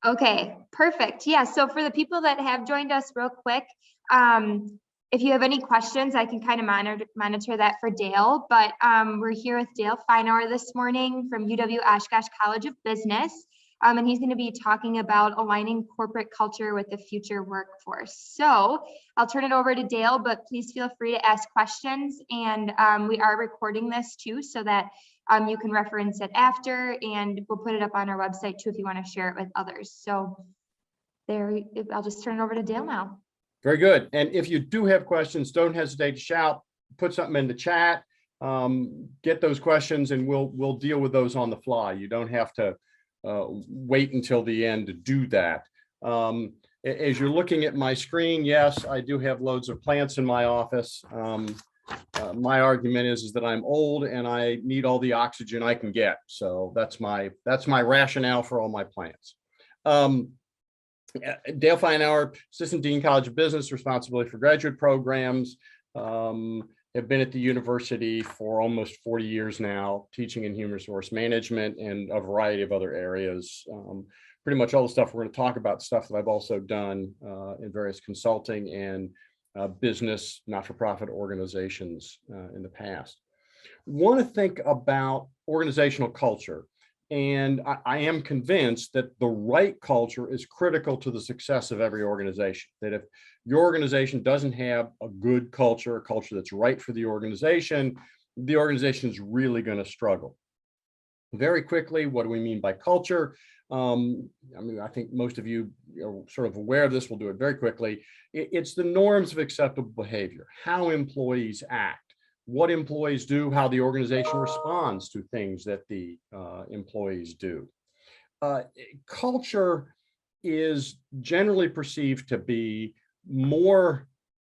Okay, perfect. Yeah, so for the people that have joined us real quick, if you have any questions, I can kind of monitor that for Dale, but we're here with Dale Feinauer this morning from UW Oshkosh College of Business. And he's going to be talking about aligning corporate culture with the future workforce. So I'll turn it over to Dale, but please feel free to ask questions. And we are recording this too, so that you can reference it after, and we'll put it up on our website too if you want to share it with others. So I'll just turn it over to Dale now. Very good. And if you do have questions, don't hesitate to shout, put something in the chat, get those questions, and we'll deal with those on the fly. You don't have to wait until the end to do that. As you're looking at my screen, yes, I do have loads of plants in my office. My argument is that I'm old and I need all the oxygen I can get. So that's my rationale for all my plants. Dale Feinauer, Assistant Dean, College of Business, responsibility for graduate programs. Have been at the university for almost 40 years now, teaching in human resource management and a variety of other areas. Pretty much all the stuff we're going to talk about, stuff that I've also done in various consulting and business, not-for-profit organizations in the past. Want to think about organizational culture. And I am convinced that the right culture is critical to the success of every organization. That if your organization doesn't have a good culture, a culture that's right for the organization is really going to struggle. Very quickly, what do we mean by culture? I mean, I think most of you are sort of aware of this. We'll do it very quickly. It's the norms of acceptable behavior, how employees act, what employees do, how the organization responds to things that the employees do. Culture is generally perceived to be more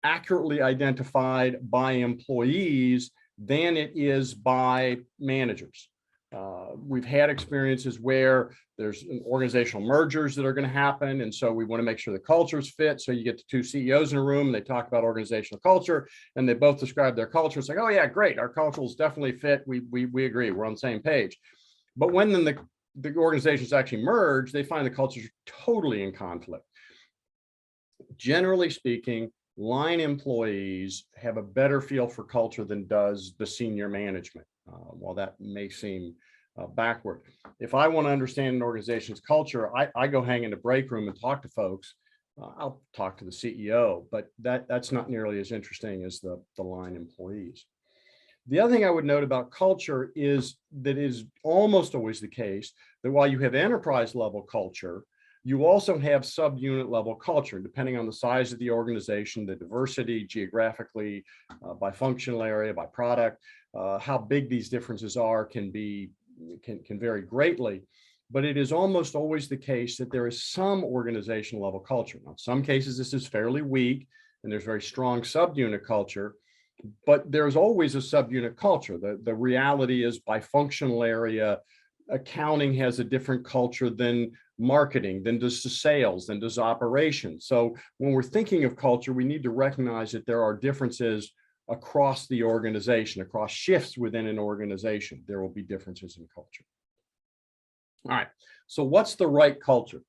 accurately identified by employees than it is by managers. We've had experiences where there's organizational mergers that are going to happen. And so we want to make sure the cultures fit. So you get the two CEOs in a room and they talk about organizational culture and they both describe their culture. It's like, oh yeah, great. Our cultures definitely fit. We agree. We're on the same page. But when then the organizations actually merge, they find the cultures are totally in conflict. Generally speaking, line employees have a better feel for culture than does the senior management. While that may seem backward. If I want to understand an organization's culture, I go hang in the break room and talk to folks. I'll talk to the CEO, but that's not nearly as interesting as the line employees. The other thing I would note about culture is that it is almost always the case that while you have enterprise level culture, you also have subunit level culture, depending on the size of the organization, the diversity geographically, by functional area, by product, how big these differences are can vary greatly. But it is almost always the case that there is some organizational level culture. Now, in some cases, this is fairly weak and there's very strong subunit culture, but there's always a subunit culture. The reality is by functional area, accounting has a different culture than marketing, than does the sales, than does operations. So when we're thinking of culture, we need to recognize that there are differences across the organization, across shifts within an organization. There will be differences in culture. All right, so what's the right culture?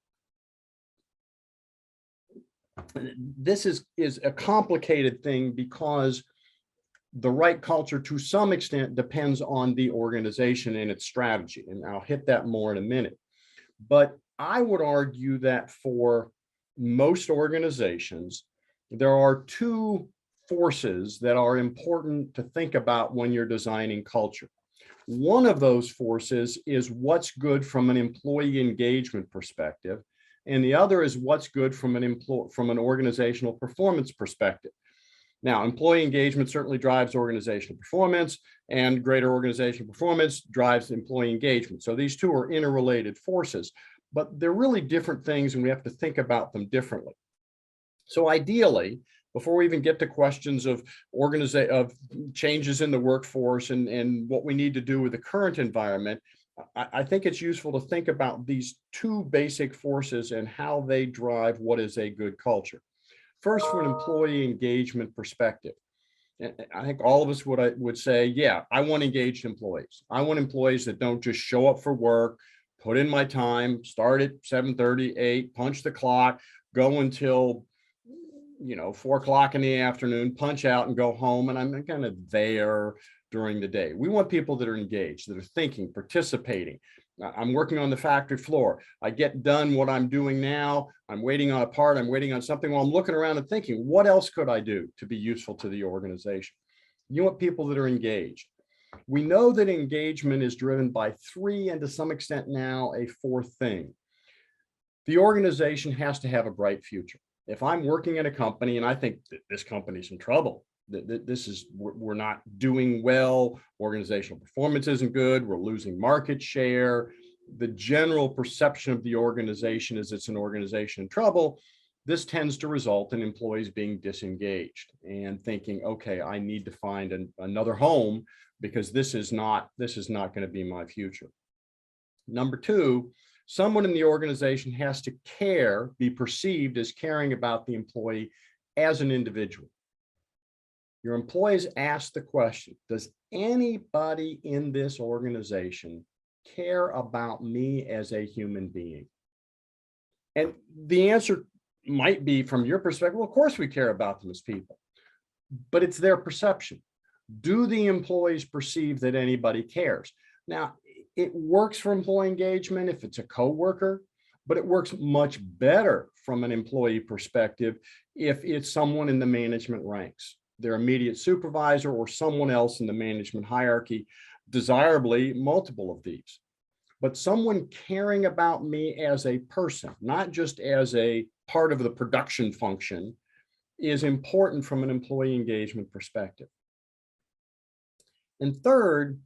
This is a complicated thing because the right culture to some extent depends on the organization and its strategy, and I'll hit that more in a minute. But I would argue that for most organizations, there are two forces that are important to think about when you're designing culture. One of those forces is what's good from an employee engagement perspective, and the other is what's good from an organizational performance perspective. Now, employee engagement certainly drives organizational performance, and greater organizational performance drives employee engagement. So these two are interrelated forces, but they're really different things, and we have to think about them differently. So ideally, before we even get to questions of changes in the workforce and what we need to do with the current environment, I think it's useful to think about these two basic forces and how they drive what is a good culture. First, from an employee engagement perspective, and I think all of us would say, yeah, I want engaged employees. I want employees that don't just show up for work, put in my time, start at 7:30, 8, punch the clock, go until 4 o'clock in the afternoon, punch out and go home. And I'm kind of there during the day. We want people that are engaged, that are thinking, participating. I'm working on the factory floor. I get done what I'm doing now. I'm waiting on a part. I'm waiting on something. Well, I'm looking around and thinking, what else could I do to be useful to the organization? You want people that are engaged. We know that engagement is driven by 3, and to some extent now a 4th thing. The organization has to have a bright future. If I'm working in a company and I think that this company's in trouble, we're not doing well, organizational performance isn't good, we're losing market share, the general perception of the organization is it's an organization in trouble, this tends to result in employees being disengaged and thinking, okay, I need to find another home because this is not going to be my future. Number 2, someone in the organization has to be perceived as caring about the employee as an individual. Your employees ask the question, does anybody in this organization care about me as a human being? And the answer might be, from your perspective, well, of course we care about them as people, but it's their perception. Do the employees perceive that anybody cares? Now, it works for employee engagement if it's a coworker, but it works much better from an employee perspective if it's someone in the management ranks, their immediate supervisor or someone else in the management hierarchy, desirably multiple of these. But someone caring about me as a person, not just as a part of the production function, is important from an employee engagement perspective. And third,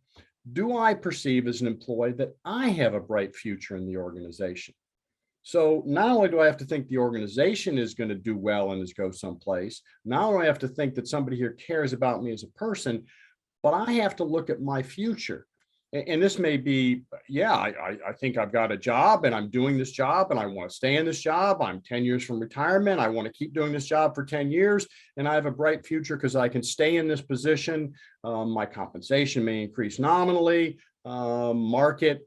do I perceive as an employee that I have a bright future in the organization? So not only do I have to think the organization is going to do well and is go someplace, not only do I have to think that somebody here cares about me as a person, but I have to look at my future. And this may be, yeah, I think I've got a job and I'm doing this job and I want to stay in this job. I'm 10 years from retirement. I want to keep doing this job for 10 years and I have a bright future because I can stay in this position. My compensation may increase nominally, market,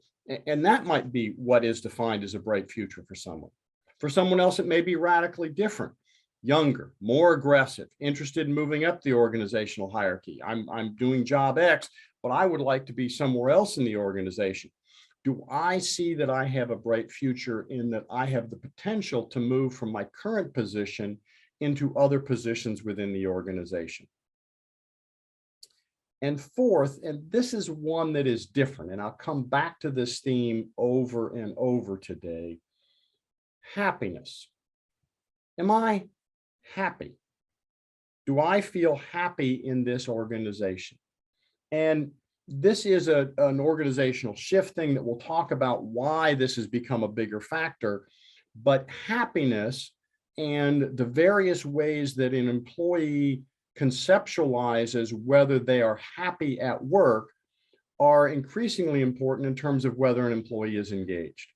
and that might be what is defined as a bright future for someone. For someone else, it may be radically different. Younger, more aggressive, interested in moving up the organizational hierarchy. I'm doing job X, but I would like to be somewhere else in the organization. Do I see that I have a bright future in that I have the potential to move from my current position into other positions within the organization? And fourth, and this is one that is different, and I'll come back to this theme over and over today, happiness. Am I happy? Do I feel happy in this organization? And this is an organizational shift thing that we'll talk about why this has become a bigger factor, but happiness and the various ways that an employee conceptualizes whether they are happy at work are increasingly important in terms of whether an employee is engaged.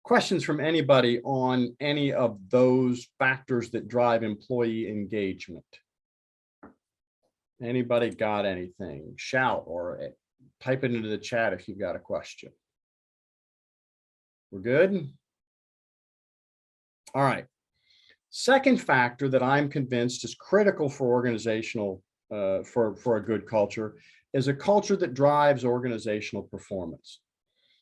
Questions from anybody on any of those factors that drive employee engagement? Anybody got anything? Shout or type it into the chat if you've got a question. We're good? All right. Second factor that I'm convinced is critical for organizational, for a good culture is a culture that drives organizational performance.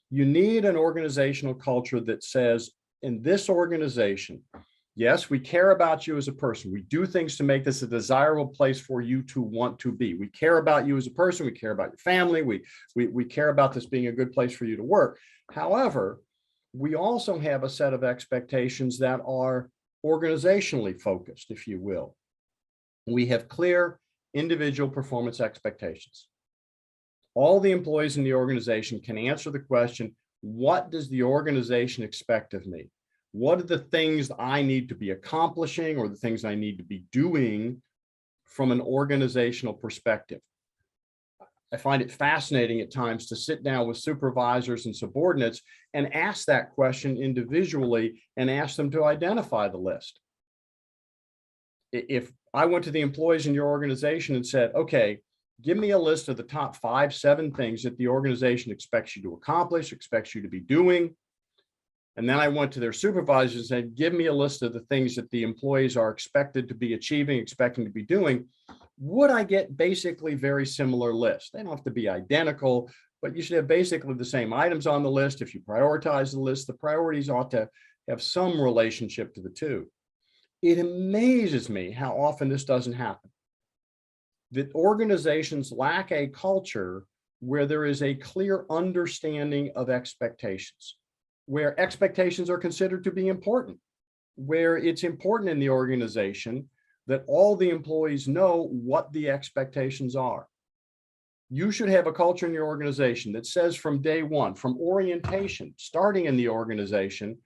You need an organizational culture that says, in this organization, yes, we care about you as a person. We do things to make this a desirable place for you to want to be. We care about you as a person. We care about your family. We care about this being a good place for you to work. However, we also have a set of expectations that are organizationally focused, if you will. We have clear individual performance expectations. All the employees in the organization can answer the question, what does the organization expect of me? What are the things I need to be accomplishing or the things I need to be doing from an organizational perspective? I find it fascinating at times to sit down with supervisors and subordinates and ask that question individually and ask them to identify the list. If I went to the employees in your organization and said, okay, give me a list of the top 5, 7 things that the organization expects you to accomplish, expects you to be doing. And then I went to their supervisors and said, give me a list of the things that the employees are expected to be achieving, expecting to be doing. Would I get basically very similar lists? They don't have to be identical, but you should have basically the same items on the list. If you prioritize the list, the priorities ought to have some relationship to the two. It amazes me how often this doesn't happen. That organizations lack a culture where there is a clear understanding of expectations, where expectations are considered to be important, where it's important in the organization that all the employees know what the expectations are. You should have a culture in your organization that says from day one, from orientation, starting in the organization,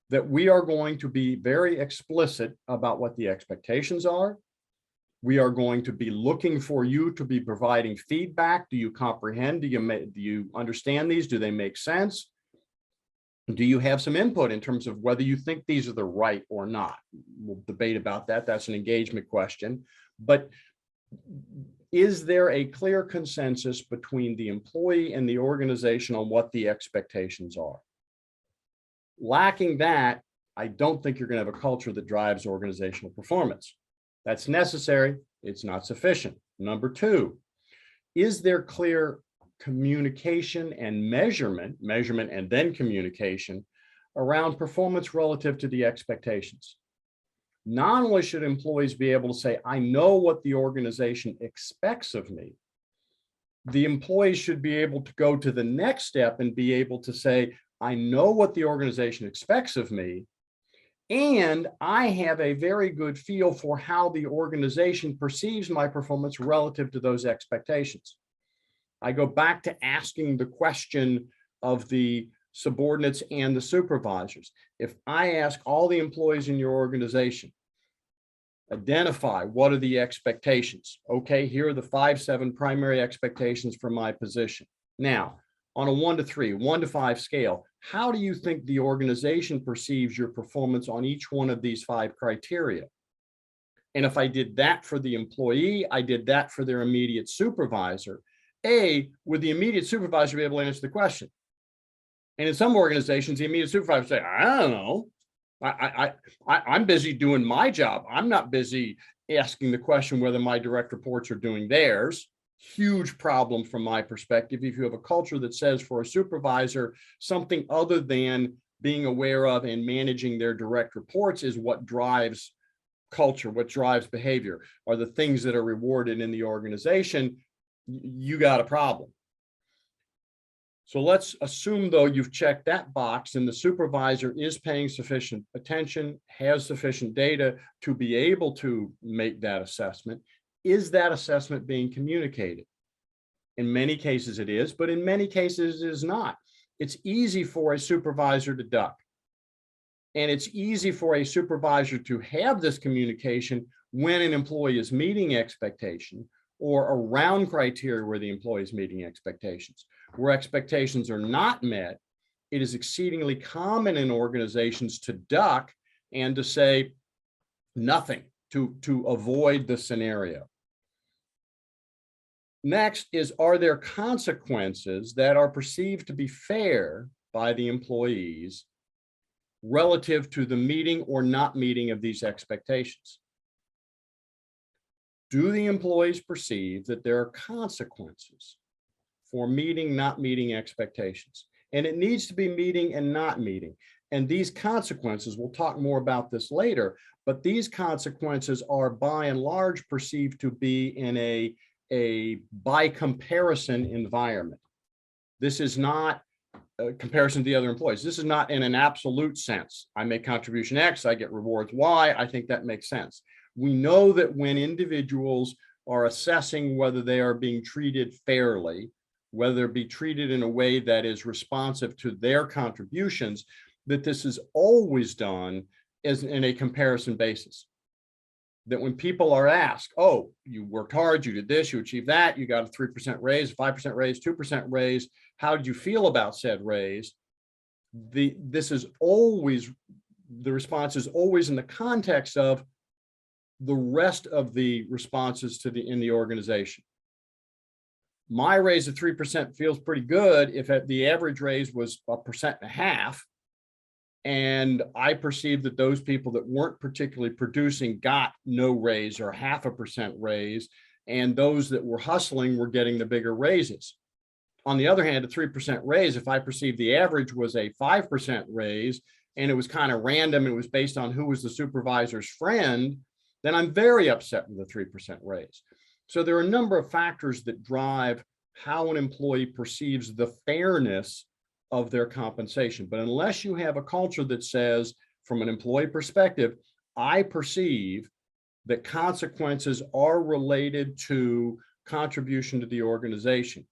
that we are going to be very explicit about what the expectations are. We are going to be looking for you to be providing feedback. Do you comprehend? Do you understand these? Do they make sense? Do you have some input in terms of whether you think these are the right or not? We'll debate about that. That's an engagement question. But is there a clear consensus between the employee and the organization on what the expectations are? Lacking that, I don't think you're going to have a culture that drives organizational performance. That's necessary. It's not sufficient. Number 2, is there clear communication and measurement and then communication around performance relative to the expectations? Not only should employees be able to say, I know what the organization expects of me, the employees should be able to go to the next step and be able to say, I know what the organization expects of me, and I have a very good feel for how the organization perceives my performance relative to those expectations. I go back to asking the question of the subordinates and the supervisors. If I ask all the employees in your organization, identify what are the expectations. Okay, here are the 5, 7 primary expectations for my position. Now, on a 1 to 3, 1 to 5 scale, how do you think the organization perceives your performance on each one of these 5 criteria? And if I did that for the employee, I did that for their immediate supervisor, would the immediate supervisor be able to answer the question? And in some organizations, the immediate supervisor say, I don't know. I'm busy doing my job. I'm not busy asking the question whether my direct reports are doing theirs. Huge problem from my perspective. If you have a culture that says for a supervisor, something other than being aware of and managing their direct reports is what drives culture, what drives behavior, are the things that are rewarded in the organization, you got a problem. So let's assume, though, you've checked that box and the supervisor is paying sufficient attention, has sufficient data to be able to make that assessment. Is that assessment being communicated? In many cases it is, but in many cases it is not. It's easy for a supervisor to duck. And it's easy for a supervisor to have this communication when an employee is meeting expectation or around criteria where the employee is meeting expectations. Where expectations are not met, it is exceedingly common in organizations to duck and to say nothing, to avoid the scenario. Next is, are there consequences that are perceived to be fair by the employees relative to the meeting or not meeting of these expectations? Do the employees perceive that there are consequences for meeting, not meeting expectations? And it needs to be meeting and not meeting. And these consequences, we'll talk more about this later, but these consequences are by and large perceived to be in a by comparison environment. This is not a comparison to the other employees. This is not in an absolute sense. I make contribution X, I get rewards Y. I think that makes sense. We know that when individuals are assessing whether they are being treated fairly, whether they're being treated in a way that is responsive to their contributions, that this is always done as in a comparison basis. That when people are asked, oh, you worked hard, you did this, you achieved that, you got a 3% raise, 5% raise, 2% raise, how did you feel about said raise? This is always, the response is always in the context of the rest of the responses to in the organization. my raise of 3% feels pretty good if the average raise was 1.5%. And I perceived that those people that weren't particularly producing got no raise or 0.5% raise, and those that were hustling were getting the bigger raises. On the other hand, a 3% raise, if I perceived the average was a 5% raise and it was kind of random, it was based on who was the supervisor's friend, then I'm very upset with the 3% raise. So there are a number of factors that drive how an employee perceives the fairness of their compensation. But unless you have a culture that says, from an employee perspective, I perceive that consequences are related to contribution to the organization,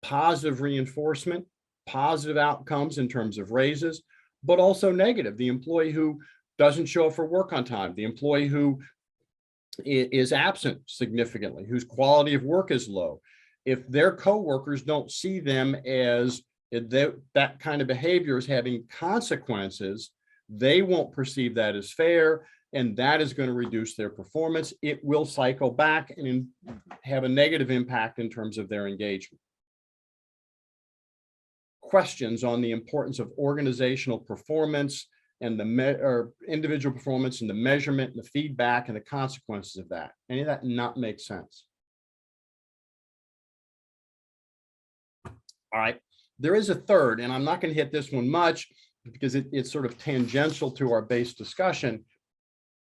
positive reinforcement, positive outcomes in terms of raises, but also negative. The employee who doesn't show up for work on time, the employee who is absent significantly, whose quality of work is low. If their coworkers don't see them as that kind of behavior as having consequences, they won't perceive that as fair, and that is going to reduce their performance. It will cycle back and have a negative impact in terms of their engagement. Questions on the importance of organizational performance and or individual performance and the measurement and the feedback and the consequences of that. Any of that not make sense? All right. There is a third, and I'm not going to hit this one much because it's sort of tangential to our base discussion,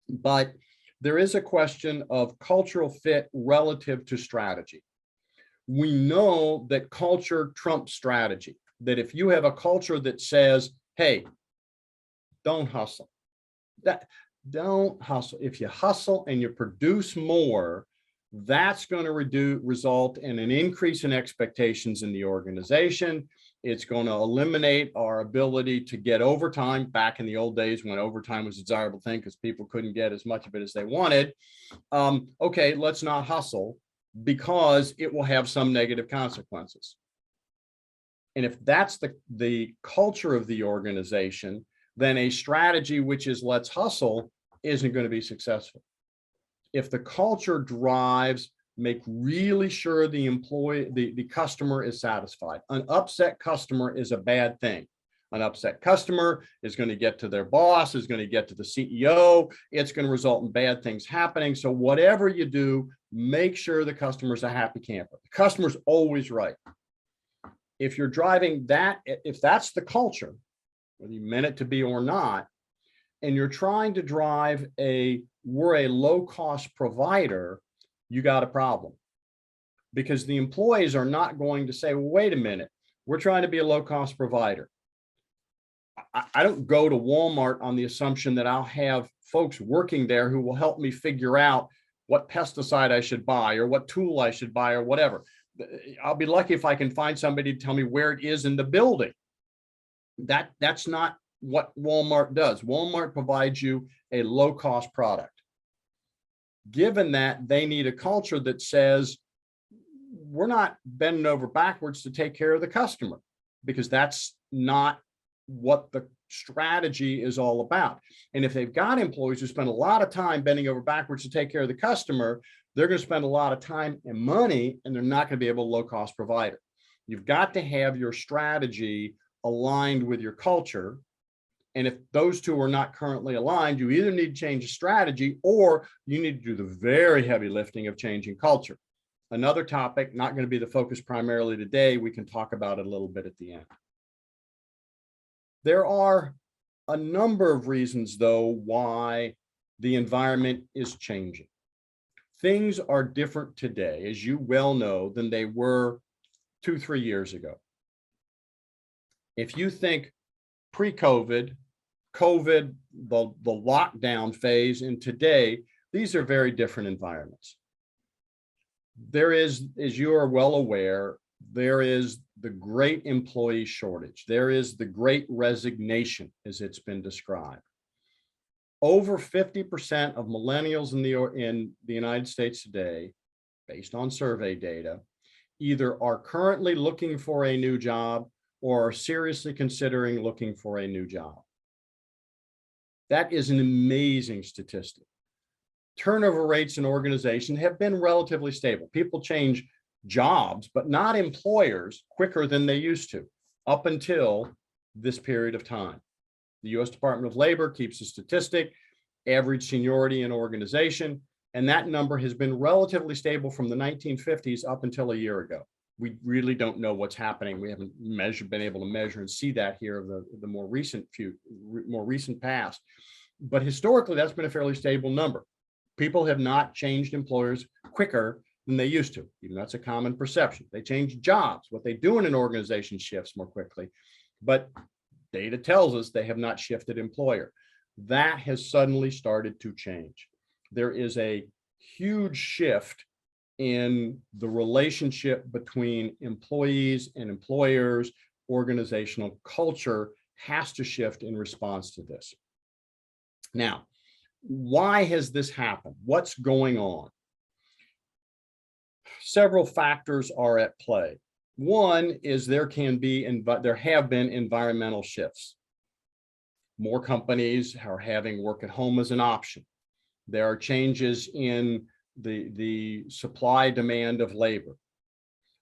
but there is a question of cultural fit relative to strategy. We know that culture trumps strategy, that if you have a culture that says, hey, don't hustle, don't hustle. If you hustle and you produce more, that's going to result in an increase in expectations in the organization. It's going to eliminate our ability to get overtime. Back in the old days when overtime was a desirable thing because people couldn't get as much of it as they wanted. Okay, let's not hustle because it will have some negative consequences. And if that's the culture of the organization, then a strategy which is let's hustle isn't going to be successful. If the culture drives, make really sure the employee, the customer is satisfied. An upset customer is a bad thing. An upset customer is going to get to their boss, is going to get to the CEO. It's going to result in bad things happening. So whatever you do, make sure the customer's a happy camper. The customer's always right. If you're driving that, if that's the culture, whether you meant it to be or not, and you're trying to drive we're a low-cost provider, you got a problem. Because the employees are not going to say, well, wait a minute, we're trying to be a low-cost provider. I don't go to Walmart on the assumption that I'll have folks working there who will help me figure out what pesticide I should buy or what tool I should buy or whatever. I'll be lucky if I can find somebody to tell me where it is in the building. That's not what Walmart does. Walmart provides you a low-cost product. Given that, they need a culture that says, we're not bending over backwards to take care of the customer, because that's not what the strategy is all about. And if they've got employees who spend a lot of time bending over backwards to take care of the customer, they're going to spend a lot of time and money, and they're not going to be able to low-cost provider. You've got to have your strategy aligned with your culture. And if those two are not currently aligned, you either need to change the strategy or you need to do the very heavy lifting of changing culture. Another topic, not going to be the focus primarily today. We can talk about it a little bit at the end. There are a number of reasons, though, why the environment is changing. Things are different today, as you well know, than they were 2-3 years ago. If you think pre-COVID, COVID, the lockdown phase, and today, these are very different environments. There is, as you are well aware, there is the great employee shortage. There is the great resignation, as it's been described. Over 50% of millennials in the United States today, based on survey data, either are currently looking for a new job or are seriously considering looking for a new job. That is an amazing statistic. Turnover rates in organizations have been relatively stable. People change jobs, but not employers, quicker than they used to up until this period of time. The U.S. Department of Labor keeps a statistic, average seniority in organization, and that number has been relatively stable from the 1950s up until a year ago. We really don't know what's happening. We haven't been able to measure and see that here of the more recent past. But historically, that's been a fairly stable number. People have not changed employers quicker than they used to. Even that's a common perception. They change jobs. What they do in an organization shifts more quickly. But data tells us they have not shifted employer. That has suddenly started to change. There is a huge shift in the relationship between employees and employers. Organizational culture has to shift in response to this. Now, why has this happened? What's going on? Several factors are at play. One is there have been environmental shifts. More companies are having work at home as an option. There are changes in the supply demand of labor.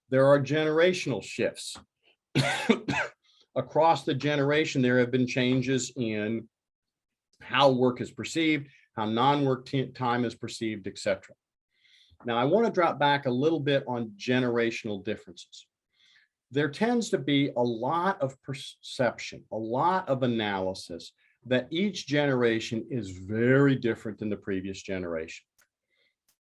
There are generational shifts. Across the generation, there have been changes in how work is perceived, how non-work time is perceived, etc. Now, I want to drop back a little bit on generational differences. There tends to be a lot of perception, a lot of analysis that each generation is very different than the previous generation.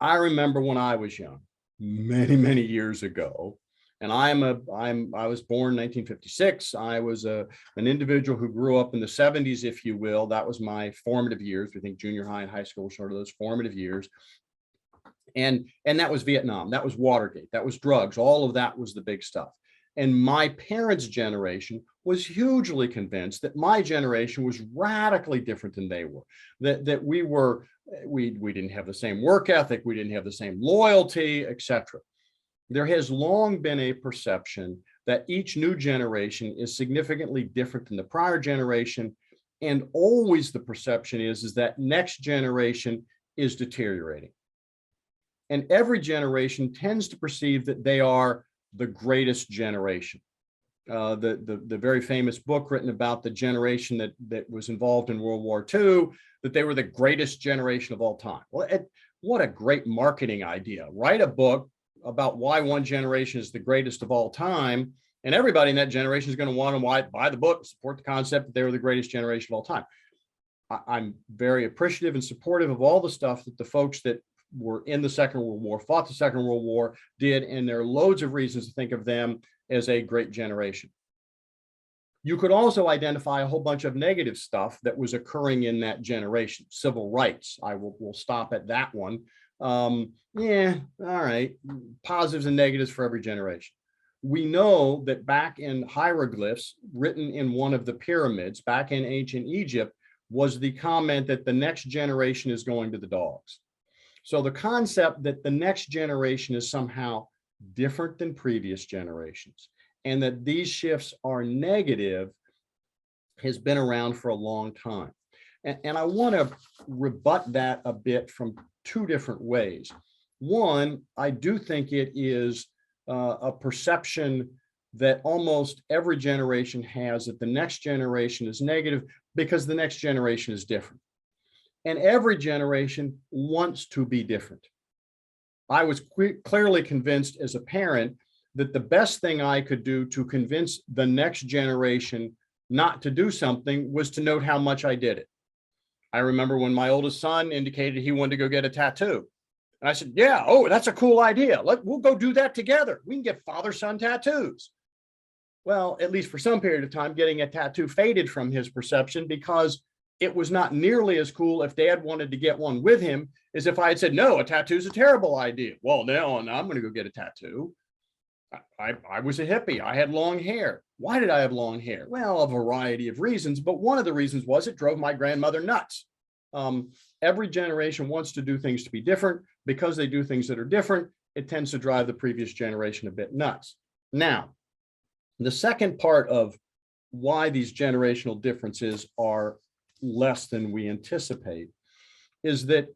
I remember when I was young, many years ago, and I was born in 1956. I was an individual who grew up in the 70s, if you will. That was my formative years. We think junior high and high school were sort of those formative years. And that was Vietnam, that was Watergate, that was drugs, all of that was the big stuff. And my parents' generation was hugely convinced that my generation was radically different than they were, that we didn't have the same work ethic, we didn't have the same loyalty, etc. There has long been a perception that each new generation is significantly different than the prior generation. And always the perception is that next generation is deteriorating. And every generation tends to perceive that they are the greatest generation. The very famous book written about the generation that was involved in World War II, that they were the greatest generation of all time. Well, what a great marketing idea. Write a book about why one generation is the greatest of all time, and everybody in that generation is going to want to buy the book, support the concept that they were the greatest generation of all time. I'm very appreciative and supportive of all the stuff that the folks that were in the Second World War, fought the Second World War, did, and there are loads of reasons to think of them as a great generation. You could also identify a whole bunch of negative stuff that was occurring in that generation. Civil rights, we'll stop at that one. Yeah, all right, positives and negatives for every generation. We know that back in hieroglyphs written in one of the pyramids back in ancient Egypt was the comment that the next generation is going to the dogs. So the concept that the next generation is somehow different than previous generations and that these shifts are negative has been around for a long time. And I want to rebut that a bit from two different ways. One, I do think it is a perception that almost every generation has that the next generation is negative because the next generation is different. And every generation wants to be different. I was clearly convinced as a parent that the best thing I could do to convince the next generation not to do something was to note how much I did it. I remember when my oldest son indicated he wanted to go get a tattoo. And I said, yeah, oh, that's a cool idea. We'll go do that together. We can get father-son tattoos. Well, at least for some period of time, getting a tattoo faded from his perception because it was not nearly as cool if Dad wanted to get one with him as if I had said, no, a tattoo is a terrible idea. Well, now I'm going to go get a tattoo. I was a hippie. I had long hair. Why did I have long hair? Well, a variety of reasons, but one of the reasons was it drove my grandmother nuts. Every generation wants to do things to be different. Because they do things that are different, it tends to drive the previous generation a bit nuts. Now, the second part of why these generational differences are less than we anticipate is that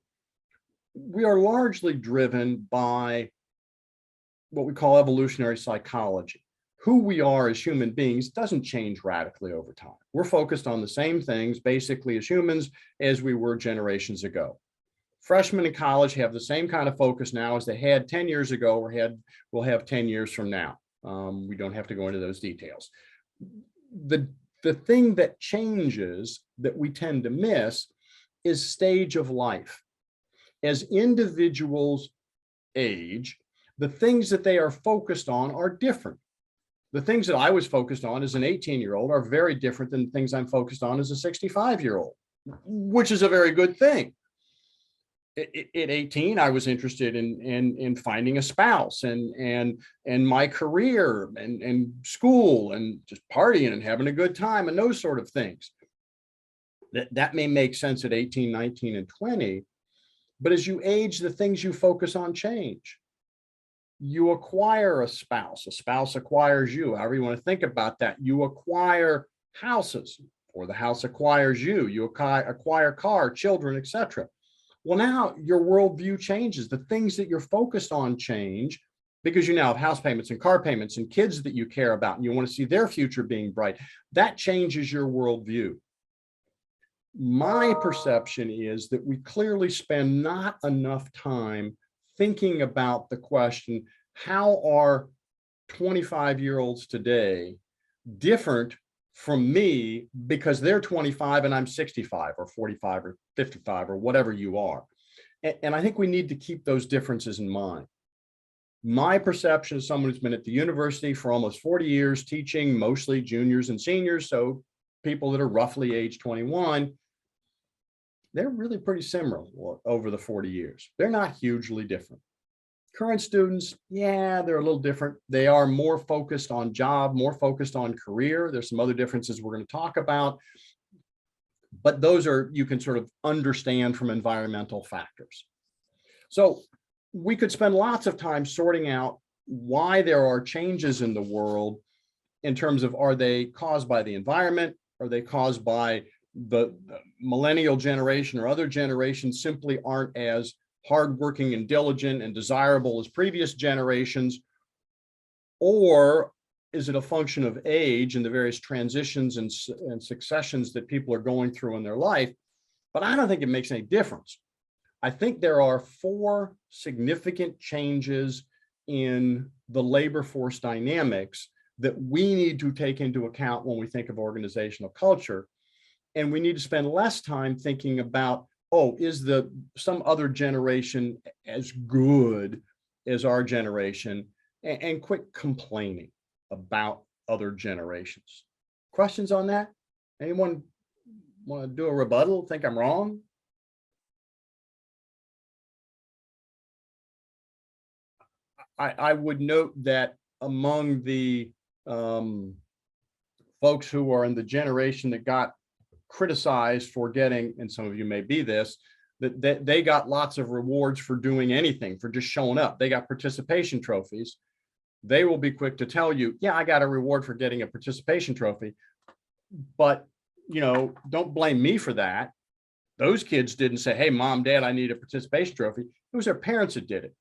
we are largely driven by what we call evolutionary psychology. Who we are as human beings doesn't change radically over time. We're focused on the same things basically as humans as we were generations ago. Freshmen in college have the same kind of focus now as they had 10 years ago or will have 10 years from now. We don't have to go into those details. The thing that changes that we tend to miss is stage of life. As individuals age, the things that they are focused on are different. The things that I was focused on as an 18-year-old are very different than things I'm focused on as a 65-year-old, which is a very good thing. At 18, I was interested in finding a spouse and my career and school and just partying and having a good time and those sort of things. That may make sense at 18, 19, and 20, but as you age, the things you focus on change. You acquire a spouse acquires you, however you want to think about that. You acquire houses, or the house acquires you. You acquire car, children, etc. Well, now your worldview changes. The things that you're focused on change because you now have house payments and car payments and kids that you care about and you want to see their future being bright. That changes your worldview. My perception is that we clearly spend not enough time thinking about the question, how are 25-year-olds today different from me because they're 25 and I'm 65 or 45 or 55 or whatever you are. And I think we need to keep those differences in mind. My perception as someone who's been at the university for almost 40 years, teaching mostly juniors and seniors, so people that are roughly age 21, they're really pretty similar over the 40 years. They're not hugely different. Current students, yeah, they're a little different. They are more focused on job, more focused on career. There's some other differences we're going to talk about, but those are, you can sort of understand from environmental factors. So we could spend lots of time sorting out why there are changes in the world in terms of, are they caused by the environment? Are they caused by the millennial generation or other generations simply aren't as hardworking and diligent and desirable as previous generations? Or is it a function of age and the various transitions and successions that people are going through in their life? But I don't think it makes any difference. I think there are 4 significant changes in the labor force dynamics that we need to take into account when we think of organizational culture. And we need to spend less time thinking about, oh, is some other generation as good as our generation, and quit complaining about other generations. Questions on that? Anyone want to do a rebuttal? Think I'm wrong? I would note that among the folks who are in the generation that got criticized for getting, and some of you may be this, that they got lots of rewards for doing anything, for just showing up. They got participation trophies. They will be quick to tell you, yeah, I got a reward for getting a participation trophy, but don't blame me for that. Those kids didn't say, hey, mom, dad, I need a participation trophy. It was their parents that did it.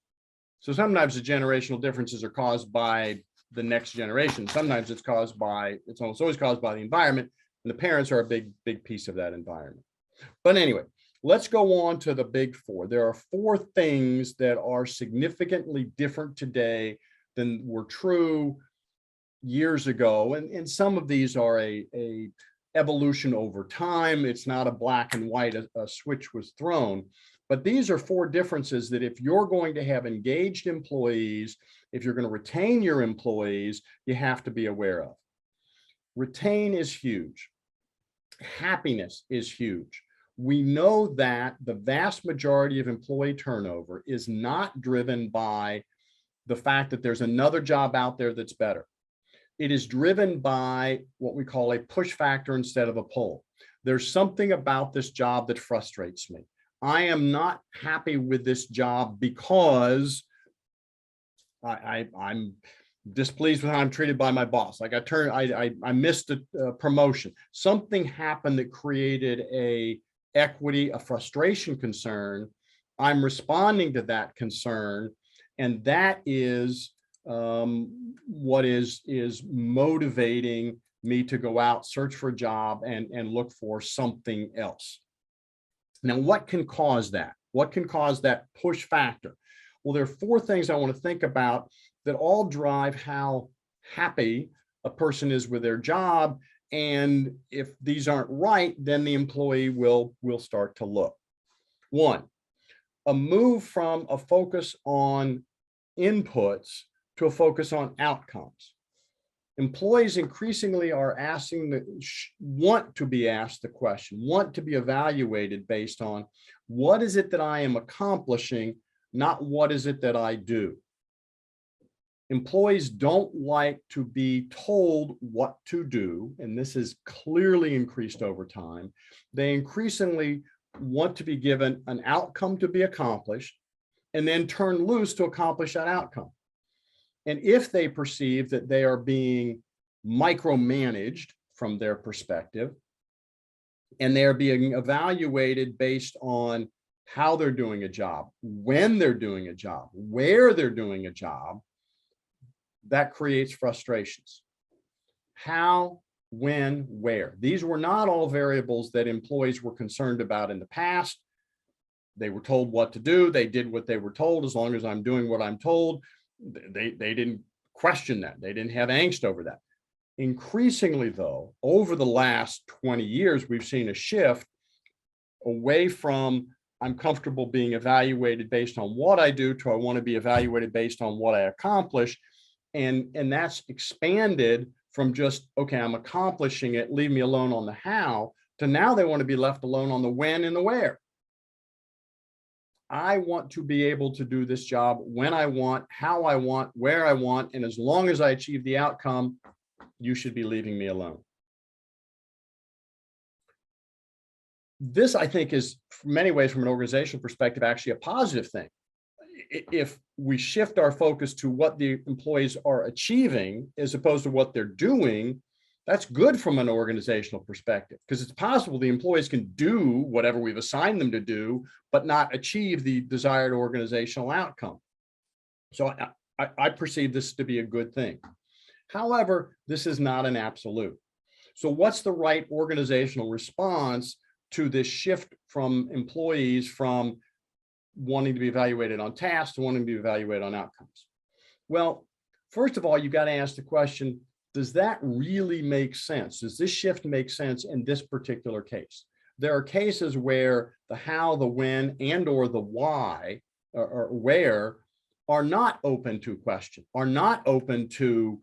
So sometimes the generational differences are caused by the next generation. Sometimes it's almost always caused by the environment, and the parents are a big piece of that environment. But anyway, let's go on to the big 4. There are 4 things that are significantly different today than were true years ago. And some of these are a evolution over time. It's not a black and white, a switch was thrown. But these are 4 differences that if you're going to have engaged employees, if you're going to retain your employees, you have to be aware of. Retain is huge. Happiness is huge. We know that the vast majority of employee turnover is not driven by the fact that there's another job out there that's better. It is driven by what we call a push factor instead of a pull. There's something about this job that frustrates me. I am not happy with this job because I'm displeased with how I'm treated by my boss. Like I missed a promotion. Something happened that created a frustration concern. I'm responding to that concern, and that is what is motivating me to go out, search for a job, and look for something else. Now, what can cause that? What can cause that push factor? Well, there are four things I want to think about that all drive how happy a person is with their job. And if these aren't right, then the employee will start to look. One, a move from a focus on inputs to a focus on outcomes. Employees increasingly are want to be asked the question, want to be evaluated based on what is it that I am accomplishing, not what is it that I do. Employees don't like to be told what to do, and this has clearly increased over time. They increasingly want to be given an outcome to be accomplished and then turn loose to accomplish that outcome. And if they perceive that they are being micromanaged from their perspective, and they are being evaluated based on how they're doing a job, when they're doing a job, where they're doing a job, that creates frustrations. How, when, where. These were not all variables that employees were concerned about in the past. They were told what to do. They did what they were told. As long as I'm doing what I'm told, they didn't question that. They didn't have angst over that. Increasingly, though, over the last 20 years, we've seen a shift away from I'm comfortable being evaluated based on what I do to I want to be evaluated based on what I accomplish. And that's expanded from just, okay, I'm accomplishing it, leave me alone on the how, to now they want to be left alone on the when and the where. I want to be able to do this job when I want, how I want, where I want, and as long as I achieve the outcome, you should be leaving me alone. This, I think, is in many ways, from an organizational perspective, actually a positive thing. If we shift our focus to what the employees are achieving as opposed to what they're doing, that's good from an organizational perspective, because it's possible the employees can do whatever we've assigned them to do, but not achieve the desired organizational outcome. So I perceive this to be a good thing. However, this is not an absolute. So what's the right organizational response to this shift from employees from wanting to be evaluated on tasks to wanting to be evaluated on outcomes? Well, first of all, you've got to ask the question, does that really make sense? Does this shift make sense in this particular case? There are cases where the how, the when, and or the why or where are not open to question, are not open to,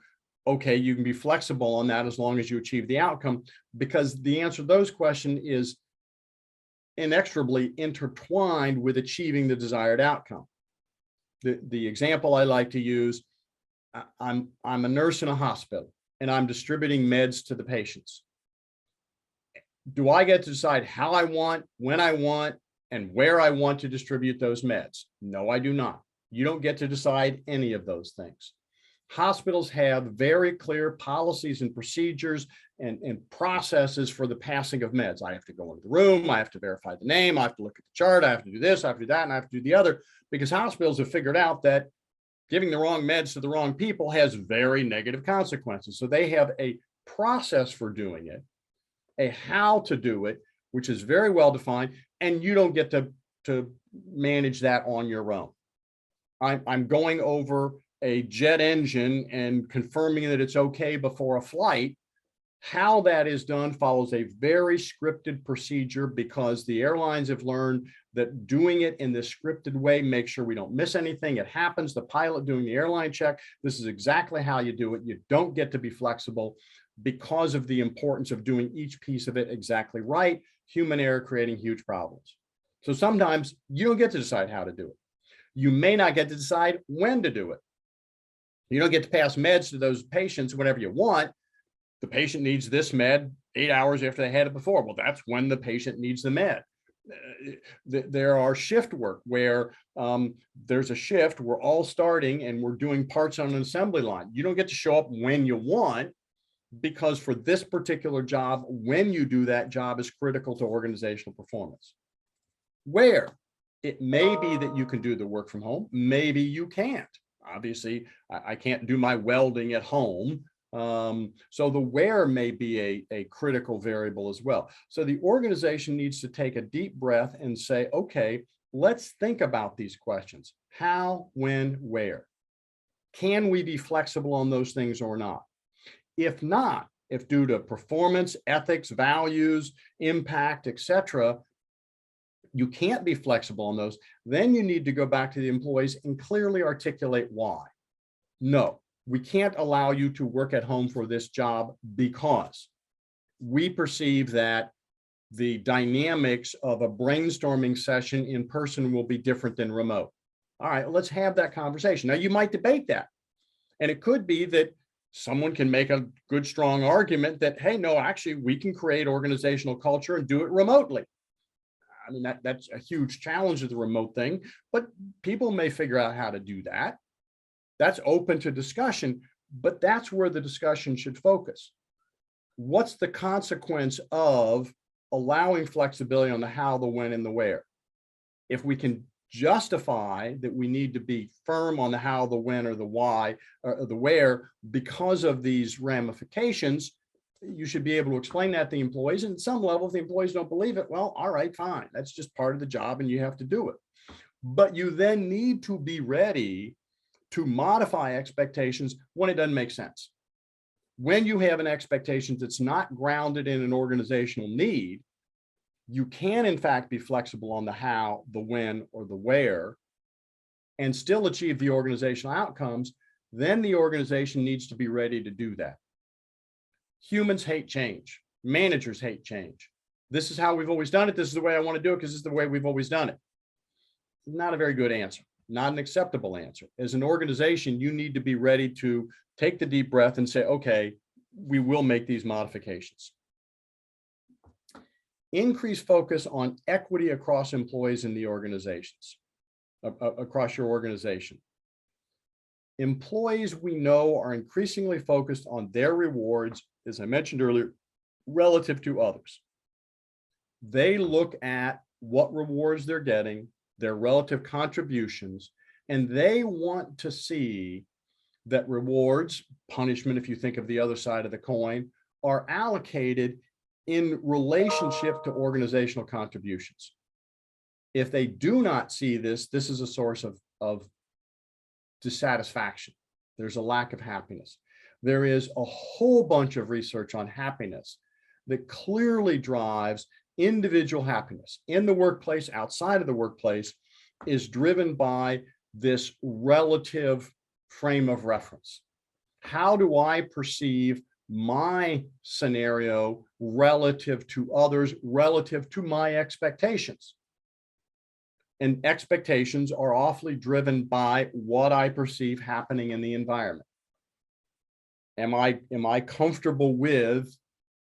okay, you can be flexible on that as long as you achieve the outcome, because the answer to those questions is inexorably intertwined with achieving the desired outcome. The example I like to use, I'm a nurse in a hospital and I'm distributing meds to the patients. Do I get to decide how I want, when I want, and where I want to distribute those meds? No, I do not. You don't get to decide any of those things. Hospitals have very clear policies and procedures and processes for the passing of meds. I have to go into the room, I have to verify the name, I have to look at the chart, I have to do this, I have to do that, and I have to do the other, because hospitals have figured out that giving the wrong meds to the wrong people has very negative consequences. So they have a process for doing it, a how to do it, which is very well defined, and you don't get to manage that on your own. I'm going over a jet engine and confirming that it's okay before a flight. How that is done follows a very scripted procedure, because the airlines have learned that doing it in this scripted way makes sure we don't miss anything. It happens, the pilot doing the airline check, this is exactly how you do it. You don't get to be flexible because of the importance of doing each piece of it exactly right. Human error creating huge problems. So sometimes you don't get to decide how to do it. You may not get to decide when to do it. You don't get to pass meds to those patients whenever you want. The patient needs this med 8 hours after they had it before. Well, that's when the patient needs the med. There are shift work where there's a shift, we're all starting and we're doing parts on an assembly line. You don't get to show up when you want, because for this particular job, when you do that job is critical to organizational performance. Where it may be that you can do the work from home, maybe you can't. Obviously, I can't do my welding at home. So the where may be a critical variable as well. So the organization needs to take a deep breath and say, okay, let's think about these questions. How, when, where? Can we be flexible on those things or not? If not, if due to performance, ethics, values, impact, etc., you can't be flexible on those, then you need to go back to the employees and clearly articulate why. No, we can't allow you to work at home for this job because we perceive that the dynamics of a brainstorming session in person will be different than remote. All right, let's have that conversation. Now, you might debate that. And it could be that someone can make a good, strong argument that, hey, no, actually, we can create organizational culture and do it remotely. I mean, that's a huge challenge of the remote thing, but people may figure out how to do that. That's open to discussion, but that's where the discussion should focus. What's the consequence of allowing flexibility on the how, the when, and the where? If we can justify that we need to be firm on the how, the when, or the why, or the where, because of these ramifications, you should be able to explain that to the employees. And at some level, if the employees don't believe it, well, all right, fine. That's just part of the job and you have to do it. But you then need to be ready to modify expectations when it doesn't make sense. When you have an expectation that's not grounded in an organizational need, you can in fact be flexible on the how, the when, or the where, and still achieve the organizational outcomes. Then the organization needs to be ready to do that. Humans hate change. Managers hate change. This is how we've always done it. This is the way I want to do it because this is the way we've always done it. Not a very good answer, not an acceptable answer. As an organization, you need to be ready to take the deep breath and say, okay, we will make these modifications. Increase focus on equity across employees in the organizations, across your organization. Employees, we know, are increasingly focused on their rewards, as I mentioned earlier, relative to others. They look at what rewards they're getting, their relative contributions, and they want to see that rewards, punishment, if you think of the other side of the coin, are allocated in relationship to organizational contributions. If they do not see this, this is a source of dissatisfaction. There's a lack of happiness. There is a whole bunch of research on happiness that clearly drives individual happiness in the workplace, outside of the workplace, is driven by this relative frame of reference. How do I perceive my scenario relative to others, relative to my expectations? And expectations are awfully driven by what I perceive happening in the environment. Am I comfortable with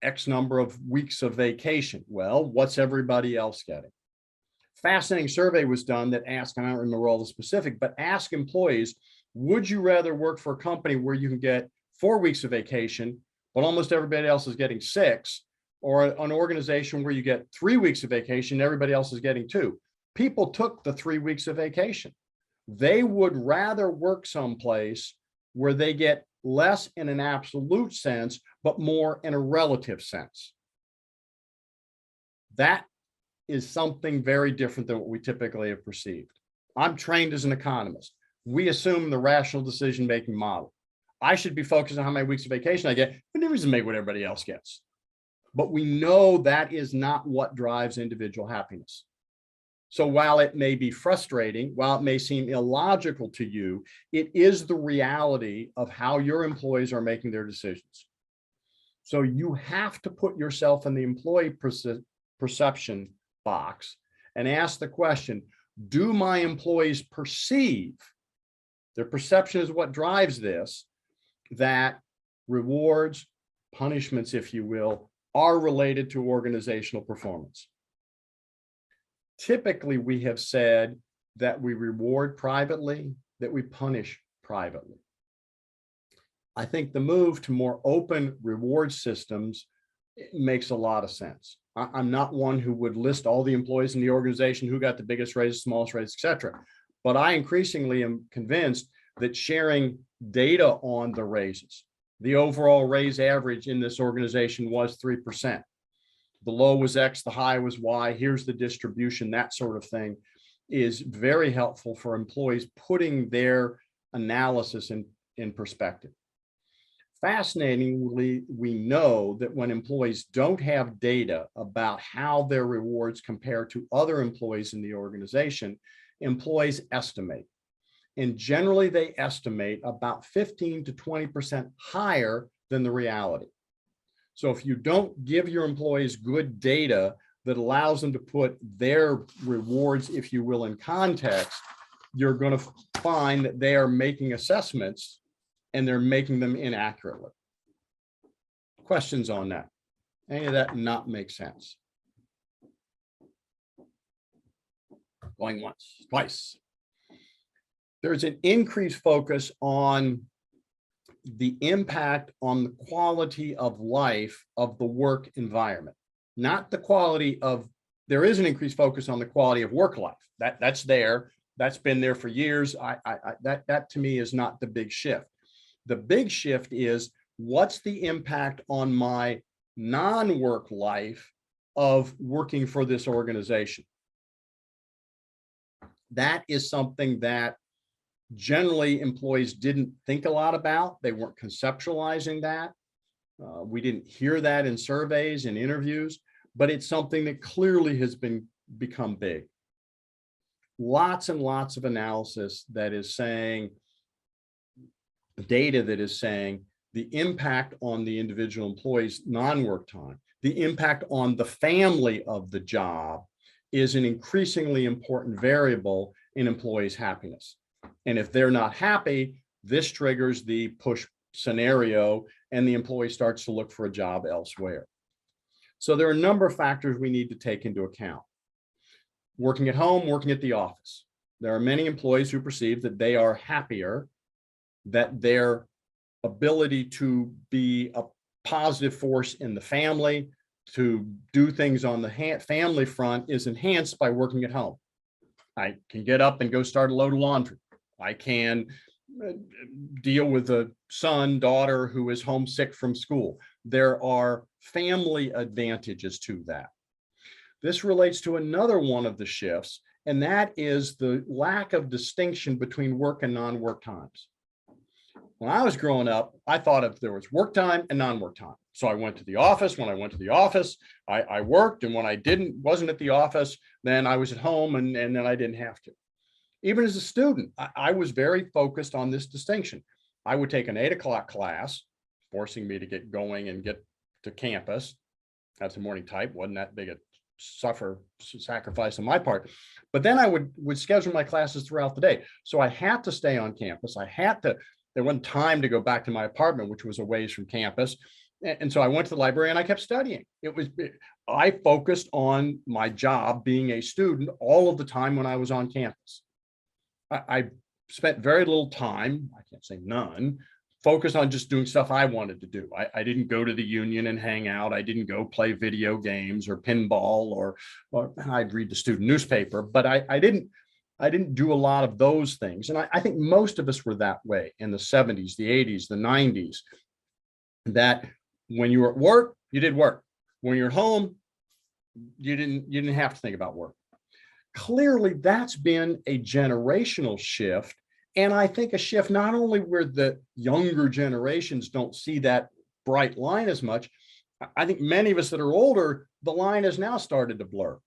X number of weeks of vacation? Well, what's everybody else getting? Fascinating survey was done that asked, and I don't remember all the specific, but ask employees, would you rather work for a company where you can get 4 weeks of vacation, but almost everybody else is getting 6, or an organization where you get 3 weeks of vacation, everybody else is getting 2? People took the 3 weeks of vacation. They would rather work someplace where they get less in an absolute sense, but more in a relative sense. That is something very different than what we typically have perceived. I'm trained as an economist. We assume the rational decision-making model. I should be focused on how many weeks of vacation I get, but never to make what everybody else gets. But we know that is not what drives individual happiness. So while it may be frustrating, while it may seem illogical to you, it is the reality of how your employees are making their decisions. So you have to put yourself in the employee perception box and ask the question, do my employees perceive, their perception is what drives this, that rewards, punishments, if you will, are related to organizational performance? Typically, we have said that we reward privately, that we punish privately. I think the move to more open reward systems makes a lot of sense. I'm not one who would list all the employees in the organization who got the biggest raises, smallest raises, et cetera. But I increasingly am convinced that sharing data on the raises, the overall raise average in this organization was 3%. The low was X, the high was Y, here's the distribution, that sort of thing is very helpful for employees putting their analysis in perspective. Fascinatingly, we know that when employees don't have data about how their rewards compare to other employees in the organization, employees estimate. And generally, they estimate about 15 to 20% higher than the reality. So if you don't give your employees good data that allows them to put their rewards, if you will, in context, you're going to find that they are making assessments and they're making them inaccurately. Questions on that? Any of that not make sense? Going once, twice. There's an increased focus on the impact on the quality of life of the work environment, not the quality of, there is an increased focus on the quality of work life. That's there, that's been there for years. That to me is not the big shift. The big shift is what's the impact on my non-work life of working for this organization. That is something that generally employees didn't think a lot about. They weren't conceptualizing that. We didn't hear that in surveys and interviews, but it's something that clearly has become big. Lots and lots of analysis that is saying, data that is saying the impact on the individual employee's non-work time, the impact on the family of the job is an increasingly important variable in employees' happiness. And if they're not happy, this triggers the push scenario and the employee starts to look for a job elsewhere. So there are a number of factors we need to take into account. Working at home, working at the office. There are many employees who perceive that they are happier, that their ability to be a positive force in the family, to do things on the family front is enhanced by working at home. I can get up and go start a load of laundry. I can deal with a son, daughter who is homesick from school. There are family advantages to that. This relates to another one of the shifts, and that is the lack of distinction between work and non-work times. When I was growing up, I thought if there was work time and non-work time. So I went to the office. When I went to the office, I worked. And when I wasn't at the office, then I was at home and then I didn't have to. Even as a student, I was very focused on this distinction. I would take an 8 o'clock class, forcing me to get going and get to campus. That's a morning type, wasn't that big a sacrifice on my part. But then I would schedule my classes throughout the day. So I had to stay on campus. There wasn't time to go back to my apartment, which was a ways from campus. And so I went to the library and I kept studying. I focused on my job being a student all of the time when I was on campus. I spent very little time, I can't say none, focused on just doing stuff I wanted to do. I didn't go to the union and hang out. I didn't go play video games or pinball or I'd read the student newspaper, but I didn't do a lot of those things. And I think most of us were that way in the 70s, the 80s, the 90s, that when you were at work, you did work. When you're home, you didn't have to think about work. Clearly, that's been a generational shift. And I think a shift not only where the younger generations don't see that bright line as much. I think many of us that are older, the line has now started to blur.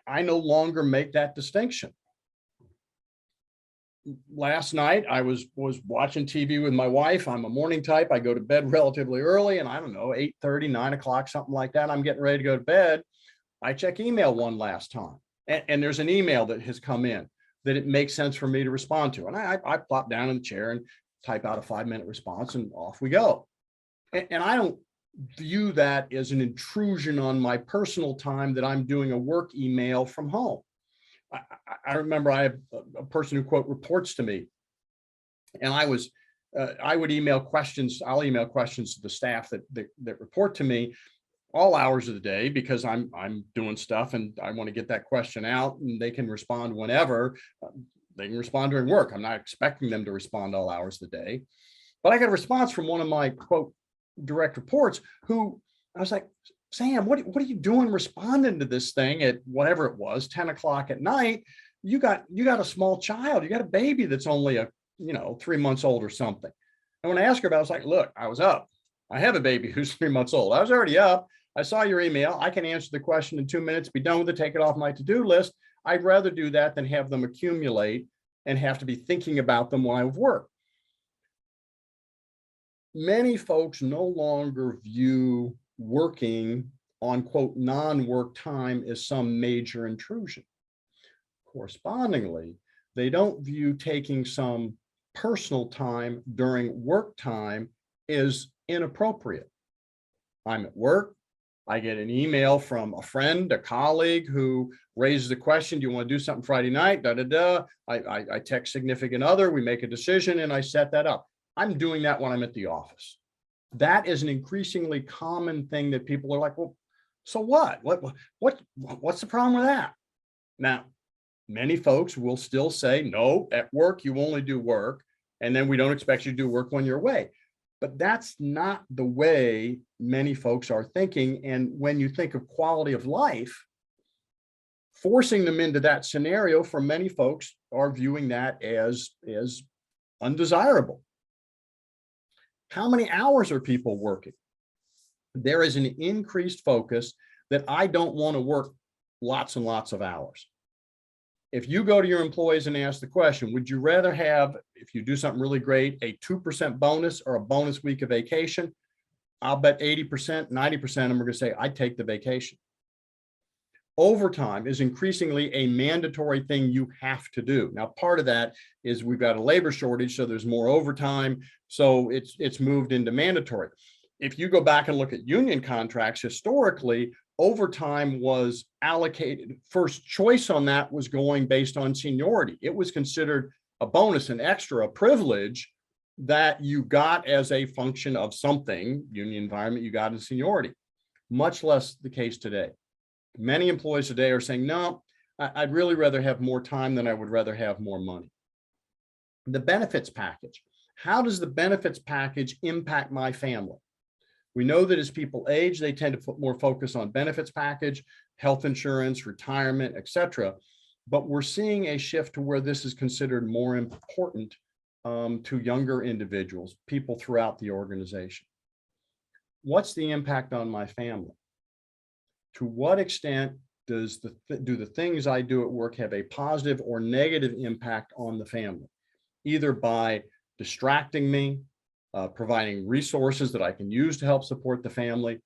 I no longer make that distinction. Last night, I was watching TV with my wife. I'm a morning type. I go to bed relatively early, and I don't know, 8:30, 9 o'clock, something like that. I'm getting ready to go to bed. I check email one last time, and there's an email that has come in that it makes sense for me to respond to. And I plop down in the chair and type out a 5-minute response, and off we go. And I don't view that as an intrusion on my personal time that I'm doing a work email from home. I remember I have a person who quote reports to me, and I would email questions. I'll email questions to the staff that report to me all hours of the day because I'm doing stuff and I want to get that question out and they can respond whenever. they can respond during work. I'm not expecting them to respond all hours of the day. But I got a response from one of my quote direct reports who I was like, Sam, what are you doing responding to this thing at whatever it was, 10 o'clock at night? You got a small child, you got a baby that's only 3 months old or something. And when I asked her about it, I was like, look, I was up. I have a baby who's 3 months old. I was already up. I saw your email. I can answer the question in 2 minutes, be done with it, take it off my to-do list. I'd rather do that than have them accumulate and have to be thinking about them while I work. Many folks no longer view working on quote non-work time as some major intrusion. Correspondingly, they don't view taking some personal time during work time as inappropriate. I'm at work. I get an email from a friend, a colleague who raises a question. Do you want to do something Friday night? I text significant other. We make a decision and I set that up. I'm doing that when I'm at the office. That is an increasingly common thing that people are like, well, so what? What's the problem with that? Now, many folks will still say, no, at work, you only do work. And then we don't expect you to do work when you're away. But that's not the way many folks are thinking. And when you think of quality of life, forcing them into that scenario for many folks are viewing that as undesirable. How many hours are people working? There is an increased focus that I don't want to work lots and lots of hours. If you go to your employees and ask the question, would you rather have, if you do something really great, a 2% bonus or a bonus week of vacation? I'll bet 80%, 90% of them are going to say, I'd take the vacation. Overtime is increasingly a mandatory thing you have to do. Now, part of that is we've got a labor shortage, so there's more overtime. So it's moved into mandatory. If you go back and look at union contracts, historically, overtime was allocated. First choice on that was going based on seniority. It was considered a bonus, an extra, a privilege that you got as a function of something, union environment, you got in seniority. Much less the case today. Many employees today are saying, no, I'd really rather have more time than I would rather have more money. The benefits package. How does the benefits package impact my family? We know that as people age, they tend to put more focus on benefits package, health insurance, retirement, et cetera. But we're seeing a shift to where this is considered more important to younger individuals, people throughout the organization. What's the impact on my family? To what extent do the things I do at work have a positive or negative impact on the family, either by distracting me, providing resources that I can use to help support the family?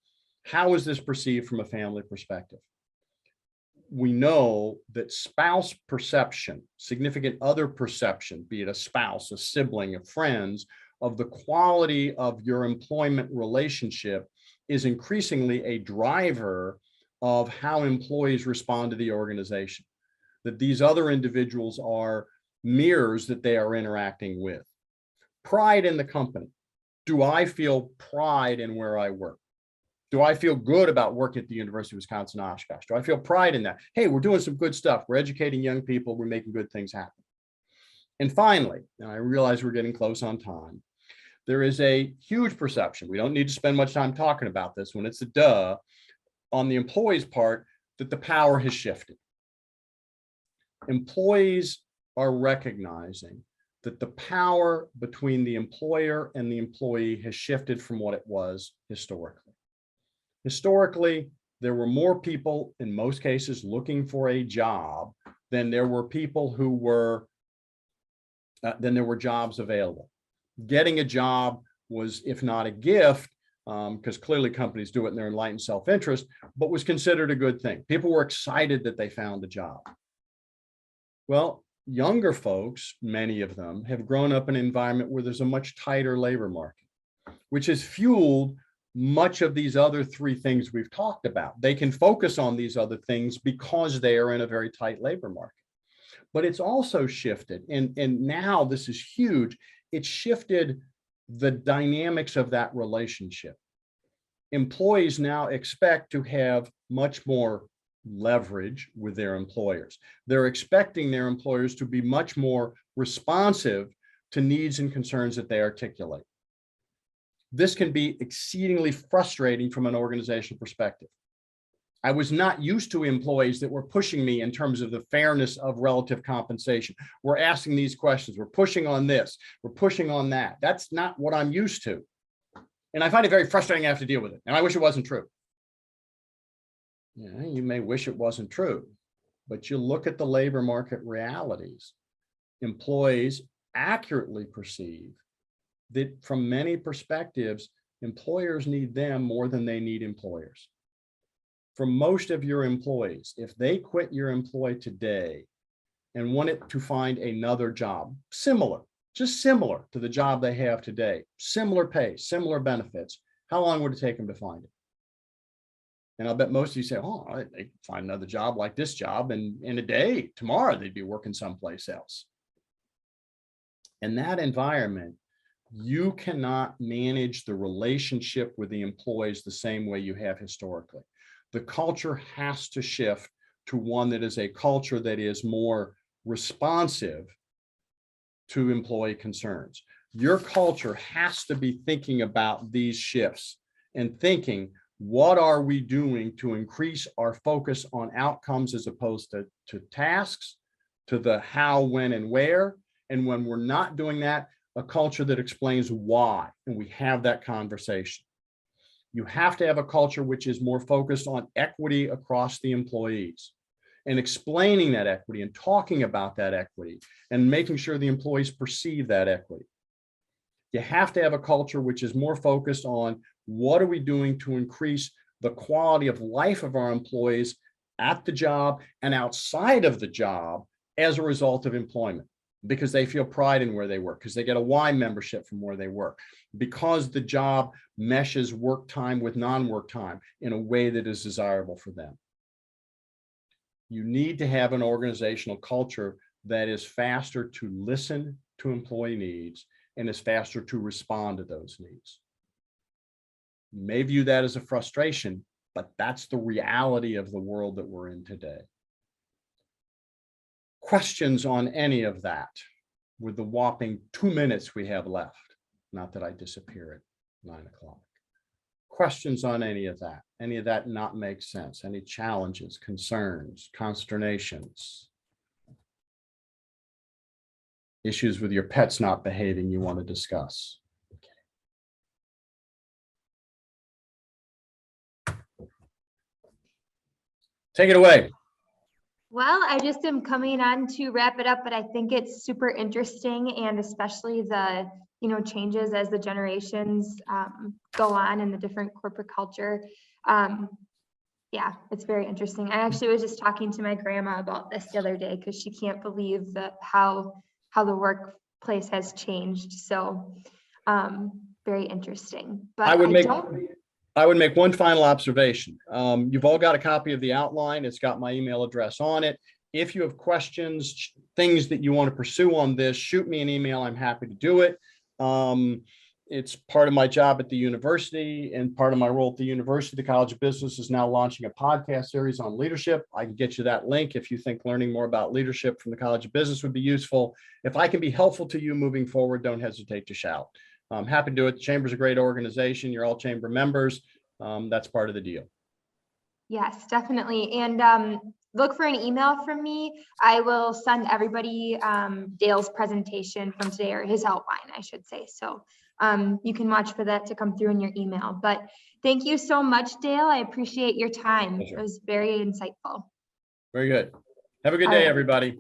How is this perceived from a family perspective? We know that spouse perception, significant other perception, be it a spouse, a sibling, a friends, of the quality of your employment relationship is increasingly a driver of how employees respond to the organization, that these other individuals are mirrors that they are interacting with. Pride in the company. Do I feel pride in where I work? Do I feel good about working at the University of Wisconsin-Oshkosh? Do I feel pride in that? Hey, we're doing some good stuff. We're educating young people. We're making good things happen. And finally, and I realize we're getting close on time, there is a huge perception. We don't need to spend much time talking about this when it's a duh on the employee's part that the power has shifted. Employees are recognizing that the power between the employer and the employee has shifted from what it was historically. Historically, there were more people in most cases looking for a job than there were people who were, than there were jobs available. Getting a job was, if not a gift, because clearly companies do it in their enlightened self-interest, but was considered a good thing. People were excited that they found a job. Well, younger folks, many of them, have grown up in an environment where there's a much tighter labor market, which has fueled much of these other three things we've talked about. They can focus on these other things because they are in a very tight labor market. But it's also shifted, and now this is huge, it's shifted the dynamics of that relationship. Employees now expect to have much more leverage with their employers. They're expecting their employers to be much more responsive to needs and concerns that they articulate. This can be exceedingly frustrating from an organizational perspective. I was not used to employees that were pushing me in terms of the fairness of relative compensation. We're asking these questions. We're pushing on this. We're pushing on that. That's not what I'm used to. And I find it very frustrating to have to deal with it. And I wish it wasn't true. Yeah, you may wish it wasn't true, but you look at the labor market realities. Employees accurately perceive that from many perspectives, employers need them more than they need employers. For most of your employees, if they quit your employ today and wanted to find another job, similar, just similar to the job they have today, similar pay, similar benefits, how long would it take them to find it? And I'll bet most of you say, oh, they can find another job like this job, and in a day, tomorrow, they'd be working someplace else. In that environment, you cannot manage the relationship with the employees the same way you have historically. The culture has to shift to one that is a culture that is more responsive to employee concerns. Your culture has to be thinking about these shifts and thinking, what are we doing to increase our focus on outcomes as opposed to tasks, to the how, when, and where? And when we're not doing that, a culture that explains why, and we have that conversation. You have to have a culture which is more focused on equity across the employees and explaining that equity and talking about that equity and making sure the employees perceive that equity. You have to have a culture which is more focused on what are we doing to increase the quality of life of our employees at the job and outside of the job as a result of employment, because they feel pride in where they work, because they get a Y membership from where they work, because the job meshes work time with non-work time in a way that is desirable for them. You need to have an organizational culture that is faster to listen to employee needs and is faster to respond to those needs. You may view that as a frustration, but that's the reality of the world that we're in today. Questions on any of that with the whopping 2 minutes we have left? Not that I disappear at 9 o'clock. Questions on any of that? Any of that not make sense? Any challenges, concerns, consternations? Issues with your pets not behaving you want to discuss? Take it away. Well, I just am coming on to wrap it up, but I think it's super interesting, and especially the, changes as the generations go on in the different corporate culture. Yeah, it's very interesting. I actually was just talking to my grandma about this the other day because she can't believe how the workplace has changed. So very interesting. But I would make one final observation. You've all got a copy of the outline. It's got my email address on it. If you have questions, things that you want to pursue on this, shoot me an email. I'm happy to do it. It's part of my job at the university, and part of my role at the university. The College of Business is now launching a podcast series on leadership. I can get you that link if you think learning more about leadership from the College of Business would be useful. If I can be helpful to you moving forward, don't hesitate to shout. I'm happy to do it. The Chamber's a great organization. You're all Chamber members. That's part of the deal. Yes, definitely. And look for an email from me. I will send everybody Dale's presentation from today, or his outline, I should say. So you can watch for that to come through in your email. But thank you so much, Dale. I appreciate your time. Pleasure. It was very insightful. Very good. Have a good day, everybody.